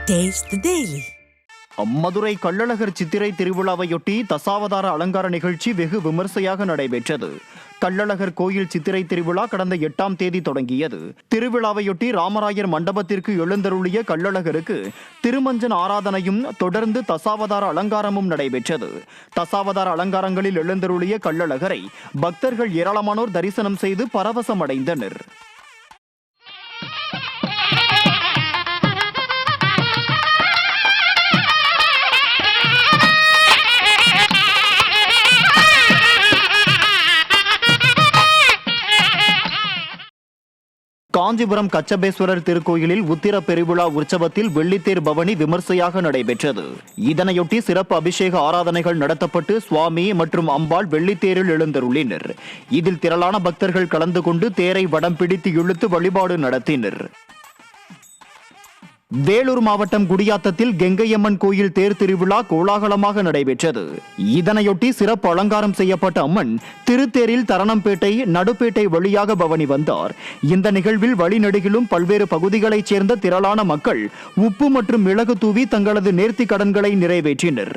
Taste the Daily. Madurai Kallazhagar சித்திரை திருவிழாவையொட்டி தசாவதார அலங்கார நிகழ்ச்சி வெகு விமர்சையாக நடைபெற்றது. கள்ளழகர் கோயில் சித்திரை திருவிழா கடந்த 8ஆம் தேதி தொடங்கியது. திருவிழாவையொட்டி ராமராயர் மண்டபத்திற்கு எழுந்தருளிய கள்ளழகருக்கு திருமஞ்சன் ஆராதனையும் தொடர்ந்து தசாவதார அலங்காரமும் நடைபெற்றது. தசாவதார அலங்காரங்களில் எழுந்தருளிய கள்ளழகரை பக்தர்கள் ஏராளமானோர் தரிசனம் செய்து பரவசமடைந்தனர். காஞ்சிபுரம் கச்சபேஸ்வரர் திருக்கோயிலில் உத்திர பெருவிழா உற்சவத்தில் வெள்ளித்தேர் பவனி விமர்சையாக நடைபெற்றது. இதனையொட்டி சிறப்பு அபிஷேக ஆராதனைகள் நடத்தப்பட்டு சுவாமி மற்றும் அம்பாள் வெள்ளித்தேரில் எழுந்தருளினர். இதில் திரளான பக்தர்கள் கலந்து கொண்டு தேரை வடம் பிடித்து இழுத்து வழிபாடு நடத்தினர். வேலூர் மாவட்டம் குடியாத்தத்தில் கெங்கையம்மன் கோயில் தேர் திருவிழா கோலாகலமாக நடைபெற்றது. இதனையொட்டி சிறப்பு அலங்காரம் செய்யப்பட்ட அம்மன் திருத்தேரில் தரணம்பேட்டை நடுப்பேட்டை வழியாக பவனி வந்தார். இந்த நிகழ்வில் வழிநெடுகிலும் பல்வேறு பகுதிகளைச் சேர்ந்த திரளான மக்கள் உப்பு மற்றும் மிளகு தூவி தங்களது நேர்த்தி கடன்களை நிறைவேற்றினர்.